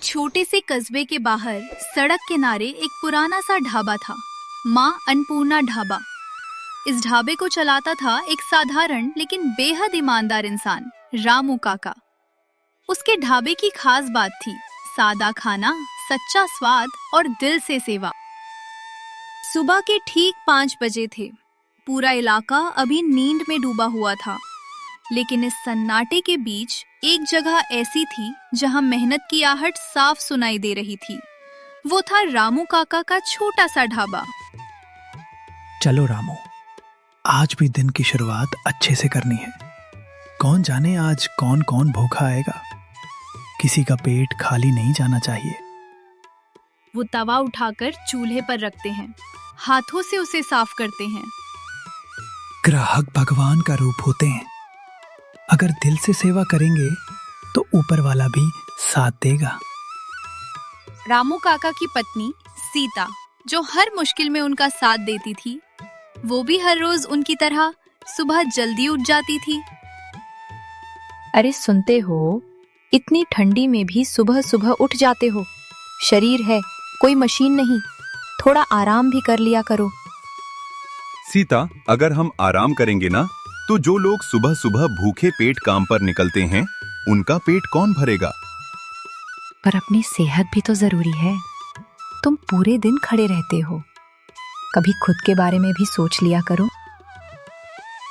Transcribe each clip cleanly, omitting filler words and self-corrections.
एक छोटे से कस्बे के बाहर सड़क किनारे एक पुराना सा ढाबा था, माँ अन्नपूर्णा ढाबा। इस ढाबे को चलाता था एक साधारण लेकिन बेहद ईमानदार इंसान, रामू काका। उसके ढाबे की खास बात थी सादा खाना, सच्चा स्वाद और दिल से सेवा। सुबह के ठीक 5 बजे थे। पूरा इलाका अभी नींद में डूबा हुआ था, लेकिन इस सन्नाटे के बीच एक जगह ऐसी थी जहां मेहनत की आहट साफ सुनाई दे रही थी। वो था रामू काका का छोटा सा ढाबा। चलो रामू, आज भी दिन की शुरुआत अच्छे से करनी है। कौन जाने आज कौन कौन भूखा आएगा। किसी का पेट खाली नहीं जाना चाहिए। वो तवा उठाकर चूल्हे पर रखते हैं, हाथों से उसे साफ करते हैं। ग्राहक भगवान का रूप होते हैं। अगर दिल से सेवा करेंगे तो ऊपर वाला भी साथ देगा। रामू काका की पत्नी सीता, जो हर मुश्किल में उनका साथ देती थी, वो भी हर रोज उनकी तरह सुबह जल्दी उठ जाती थी। अरे सुनते हो, इतनी ठंडी में भी सुबह सुबह उठ जाते हो। शरीर है, कोई मशीन नहीं। थोड़ा आराम भी कर लिया करो। सीता, अगर हम आराम करेंगे ना, तो जो लोग सुबह सुबह भूखे पेट काम पर निकलते हैं, उनका पेट कौन भरेगा? पर अपनी सेहत भी तो जरूरी है। तुम पूरे दिन खड़े रहते हो, कभी खुद के बारे में भी सोच लिया करो।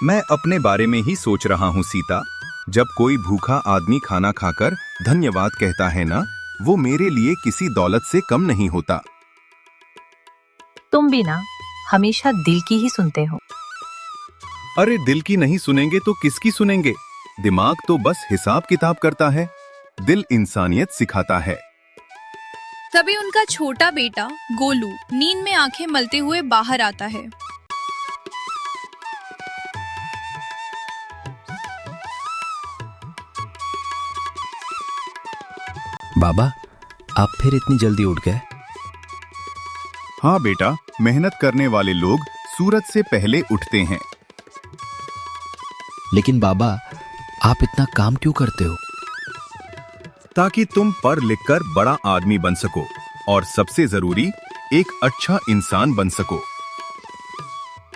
मैं अपने बारे में ही सोच रहा हूँ सीता। जब कोई भूखा आदमी खाना खाकर धन्यवाद कहता है ना, वो मेरे लिए किसी दौलत से कम नहीं होता। तुम भी ना हमेशा दिल की ही सुनते हो। अरे दिल की नहीं सुनेंगे तो किसकी सुनेंगे? दिमाग तो बस हिसाब किताब करता है, दिल इंसानियत सिखाता है। तभी उनका छोटा बेटा गोलू नींद में आंखें मलते हुए बाहर आता है। बाबा, आप फिर इतनी जल्दी उठ गए? हाँ बेटा, मेहनत करने वाले लोग सूरज से पहले उठते हैं। लेकिन बाबा, आप इतना काम क्यों करते हो? ताकि तुम पढ़ लिख कर बड़ा आदमी बन सको, और सबसे जरूरी एक अच्छा इंसान बन सको।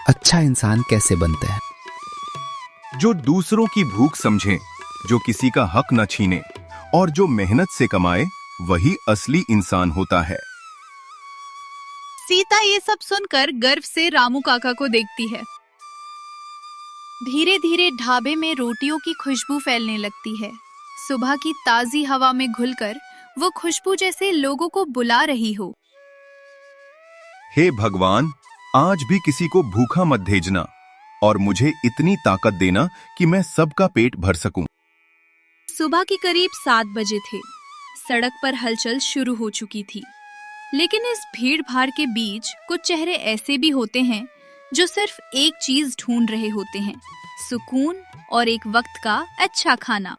अच्छा इंसान कैसे बनते हैं? जो दूसरों की भूख समझे, जो किसी का हक न छीने, और जो मेहनत से कमाए, वही असली इंसान होता है। सीता ये सब सुनकर गर्व से रामू काका को देखती है। धीरे धीरे ढाबे में रोटियों की खुशबू फैलने लगती है। सुबह की ताजी हवा में घुलकर वो खुशबू जैसे लोगों को बुला रही हो। हे भगवान, आज भी किसी को भूखा मत भेजना, और मुझे इतनी ताकत देना कि मैं सबका पेट भर सकूं। सुबह के करीब 7 बजे थे। सड़क पर हलचल शुरू हो चुकी थी, लेकिन इस भीड़ भाड़ के बीच कुछ चेहरे ऐसे भी होते हैं जो सिर्फ एक चीज ढूंढ रहे होते हैं, सुकून और एक वक्त का अच्छा खाना।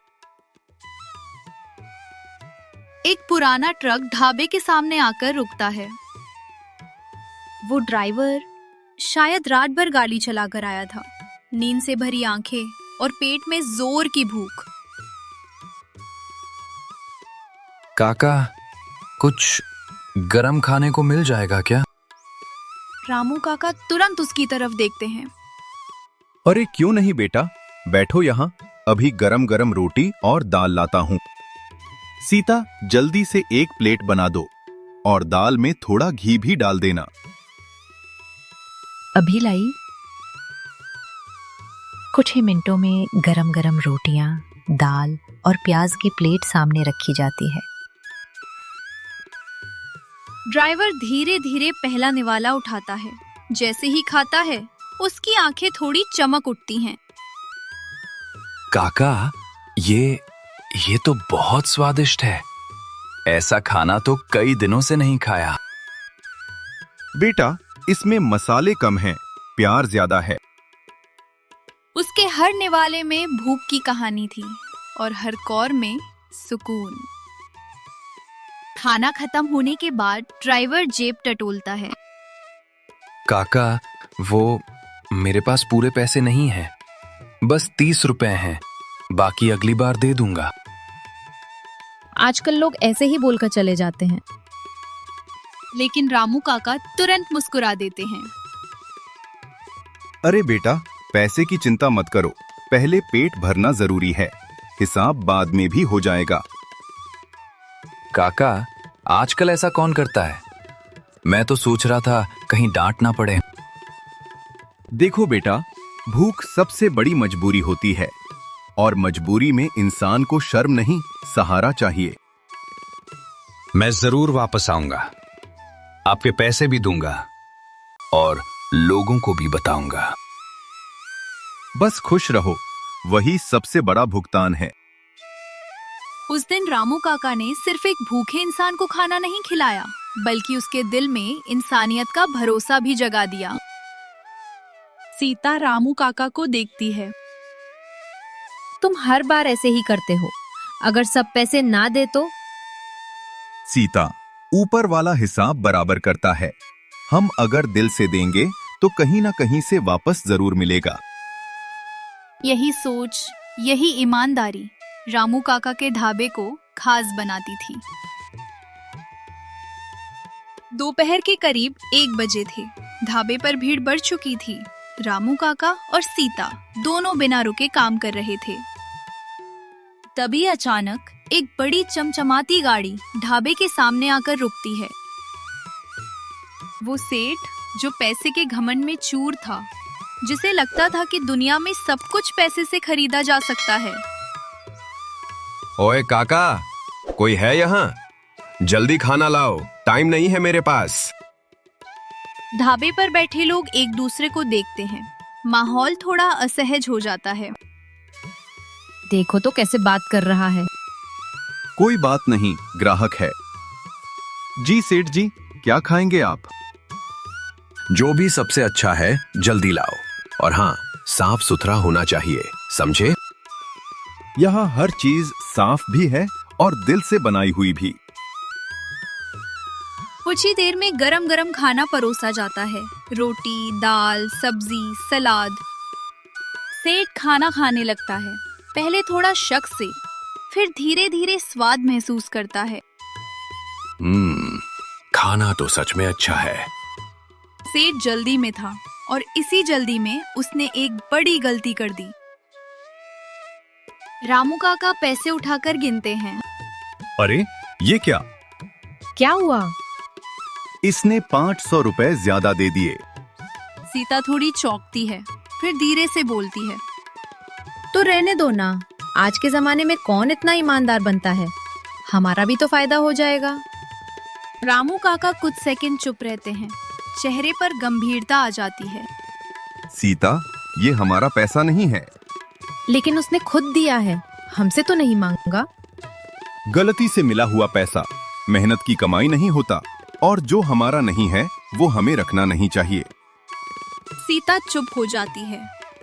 एक पुराना ट्रक ढाबे के सामने आकर रुकता है। वो ड्राइवर शायद रात भर गाड़ी चलाकर आया था, नींद से भरी आंखें और पेट में जोर की भूख। काका, कुछ गरम खाने को मिल जाएगा क्या? रामू काका तुरंत उसकी तरफ देखते हैं। अरे क्यों नहीं बेटा, बैठो यहाँ, अभी गरम गरम रोटी और दाल लाता हूँ। सीता, जल्दी से एक प्लेट बना दो, और दाल में थोड़ा घी भी डाल देना। अभी लाई। कुछ ही मिनटों में गरम गरम रोटियां, दाल और प्याज की प्लेट सामने रखी जाती है। ड्राइवर धीरे धीरे पहला निवाला उठाता है। जैसे ही खाता है, उसकी आंखें थोड़ी चमक उठती हैं। काका, ये तो बहुत स्वादिष्ट है। ऐसा खाना तो कई दिनों से नहीं खाया। बेटा, इसमें मसाले कम हैं, प्यार ज्यादा है। उसके हर निवाले में भूख की कहानी थी, और हर कौर में सुकून। खाना खत्म होने के बाद ड्राइवर जेब टटोलता है। काका, वो मेरे पास पूरे पैसे नहीं हैं, बस 30 रुपए हैं, बाकी अगली बार दे दूंगा। आजकल लोग ऐसे ही बोलकर चले जाते हैं। लेकिन रामू काका तुरंत मुस्कुरा देते हैं। अरे बेटा, पैसे की चिंता मत करो, पहले पेट भरना जरूरी है, हिसाब बाद में भी हो जाएगा। काका, आजकल ऐसा कौन करता है? मैं तो सोच रहा था कहीं डांट ना पड़े। देखो बेटा, भूख सबसे बड़ी मजबूरी होती है और मजबूरी में इंसान को शर्म नहीं, सहारा चाहिए। मैं जरूर वापस आऊंगा, आपके पैसे भी दूंगा और लोगों को भी बताऊंगा। बस खुश रहो, वही सबसे बड़ा भुगतान है। उस दिन रामू काका ने सिर्फ एक भूखे इंसान को खाना नहीं खिलाया, बल्कि उसके दिल में इंसानियत का भरोसा भी जगा दिया। सीता रामू काका को देखती है। तुम हर बार ऐसे ही करते हो, अगर सब पैसे ना दे तो? सीता, ऊपर वाला हिसाब बराबर करता है। हम अगर दिल से देंगे तो कहीं ना कहीं से वापस जरूर मिलेगा। यही सोच, यही ईमानदारी रामू काका के ढाबे को खास बनाती थी। दोपहर के करीब 1 बजे थे। ढाबे पर भीड़ बढ़ चुकी थी। रामू काका और सीता दोनों बिना रुके काम कर रहे थे। तभी अचानक एक बड़ी चमचमाती गाड़ी ढाबे के सामने आकर रुकती है। वो सेठ जो पैसे के घमंड में चूर था, जिसे लगता था कि दुनिया में सब कुछ पैसे से खरीदा जा सकता है। ओए काका, कोई है यहाँ? जल्दी खाना लाओ, टाइम नहीं है मेरे पास। ढाबे पर बैठे लोग एक दूसरे को देखते हैं। माहौल थोड़ा असहज हो जाता है। देखो तो कैसे बात कर रहा है। कोई बात नहीं, ग्राहक है। जी सेठ जी, क्या खाएंगे आप? जो भी सबसे अच्छा है जल्दी लाओ, और हाँ, साफ सुथरा होना चाहिए, समझे? यहाँ हर चीज साफ भी है और दिल से बनाई हुई भी। कुछ ही देर में गरम गरम खाना परोसा जाता है। रोटी, दाल, सब्जी, सलाद। सेठ खाना खाने लगता है, पहले थोड़ा शक से, फिर धीरे धीरे स्वाद महसूस करता है। खाना तो सच में अच्छा है। सेठ जल्दी में था और इसी जल्दी में उसने एक बड़ी गलती कर दी। रामू काका पैसे उठाकर गिनते हैं। अरे ये क्या? क्या हुआ? इसने 500 रुपए ज्यादा दे दिए। सीता थोड़ी चौंकती है, फिर धीरे से बोलती है, तो रहने दो ना, आज के जमाने में कौन इतना ईमानदार बनता है, हमारा भी तो फायदा हो जाएगा। रामू काका कुछ सेकंड चुप रहते हैं। चेहरे पर गंभीरता आ जाती है। सीता, ये हमारा पैसा नहीं है। लेकिन उसने खुद दिया है, हमसे तो नहीं मांगा। गलती से मिला हुआ पैसा मेहनत की कमाई नहीं होता, और जो हमारा नहीं है वो हमें रखना नहीं चाहिए। सीता चुप हो जाती है।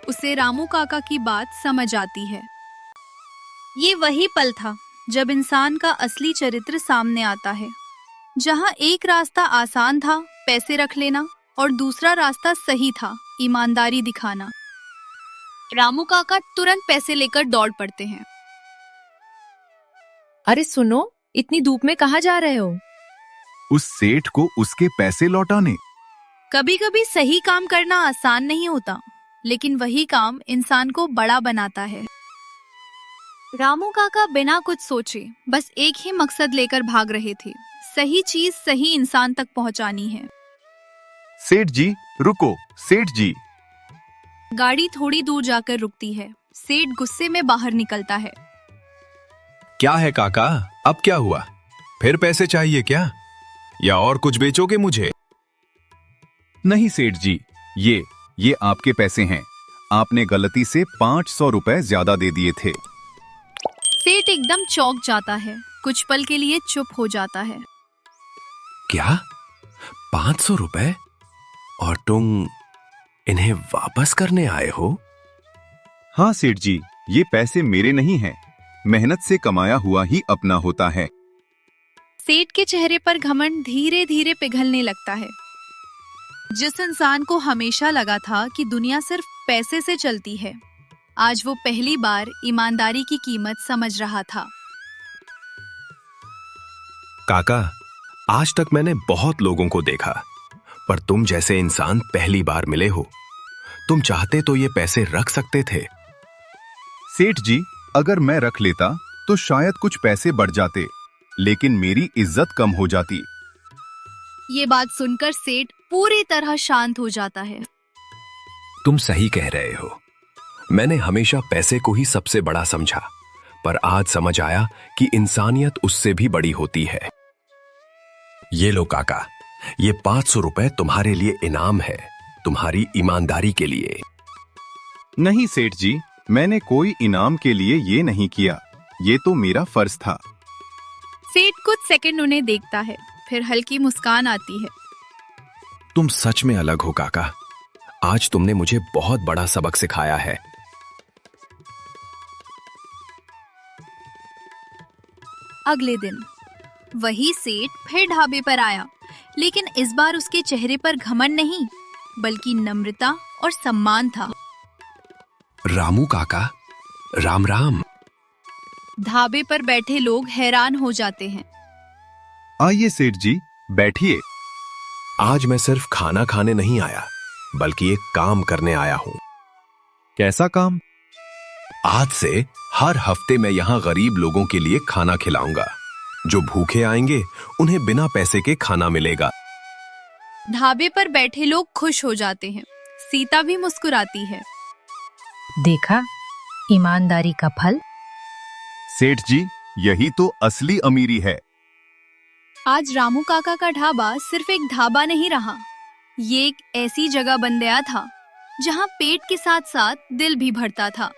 उसे रामू काका की बात समझ आती है। ये वही पल था जब इंसान का असली चरित्र सामने आता है, जहाँ एक रास्ता आसान था, पैसे रख लेना, और दूसरा रास्ता सही था, ईमानदारी दिखाना। रामू काका तुरंत पैसे लेकर दौड़ पड़ते हैं। अरे सुनो, इतनी धूप में कहाँ जा रहे हो? उस सेठ को उसके पैसे लौटाने। कभी कभी सही काम करना आसान नहीं होता, लेकिन वही काम इंसान को बड़ा बनाता है। रामू काका बिना कुछ सोचे बस एक ही मकसद लेकर भाग रहे थे, सही चीज सही इंसान तक पहुंचानी है। सेठ जी रुको, सेठ जी। गाड़ी थोड़ी दूर जाकर रुकती है। सेठ गुस्से में बाहर निकलता है। क्या है काका, अब क्या हुआ? फिर पैसे चाहिए क्या, या और कुछ बेचोगे मुझे? नहीं सेठ जी, ये आपके पैसे हैं। आपने गलती से 500 रुपए ज्यादा दे दिए थे। सेठ एकदम चौंक जाता है, कुछ पल के लिए चुप हो जाता है। क्या 500 रुपए? और तुम इन्हें वापस करने आए हो? हाँ सेठ जी, ये पैसे मेरे नहीं हैं, मेहनत से कमाया हुआ ही अपना होता है। सेठ के चेहरे पर घमंड धीरे धीरे पिघलने लगता है। जिस इंसान को हमेशा लगा था कि दुनिया सिर्फ पैसे से चलती है, आज वो पहली बार ईमानदारी की कीमत समझ रहा था। काका, आज तक मैंने बहुत लोगों को देखा, पर तुम जैसे इंसान पहली बार मिले हो। तुम चाहते तो ये पैसे रख सकते थे। सेठ जी, अगर मैं रख लेता तो शायद कुछ पैसे बढ़ जाते, लेकिन मेरी इज्जत कम हो जाती। ये बात सुनकर सेठ पूरी तरह शांत हो जाता है। तुम सही कह रहे हो। मैंने हमेशा पैसे को ही सबसे बड़ा समझा, पर आज समझ आया कि इंसानियत उससे भी बड़ी होती है। ये लो काका, ये 500 रुपए तुम्हारे लिए इनाम है, तुम्हारी ईमानदारी के लिए। नहीं सेठ जी, मैंने कोई इनाम के लिए ये नहीं किया, ये तो मेरा फर्ज था। सेठ कुछ सेकंड उन्हें देखता है, फिर हल्की मुस्कान आती है। तुम सच में अलग हो काका। आज तुमने मुझे बहुत बड़ा सबक सिखाया है। अगले दिन वही सेठ फिर ढाबे पर आया, लेकिन इस बार उसके चेहरे पर घमंड नहीं, बल्कि नम्रता और सम्मान था। रामू काका, राम राम। ढाबे पर बैठे लोग हैरान हो जाते हैं। आइए सेठ जी, बैठिए। आज मैं सिर्फ खाना खाने नहीं आया, बल्कि एक काम करने आया हूं। कैसा काम? आज से हर हफ्ते मैं यहाँ गरीब लोगों के लिए खाना खिलाऊंगा। जो भूखे आएंगे उन्हें बिना पैसे के खाना मिलेगा। ढाबे पर बैठे लोग खुश हो जाते हैं। सीता भी मुस्कुराती है। देखा, ईमानदारी का फल। सेठ जी, यही तो असली अमीरी है। आज रामू काका का ढाबा सिर्फ एक ढाबा नहीं रहा, ये एक ऐसी जगह बन गया था जहां पेट के साथ साथ दिल भी भरता था।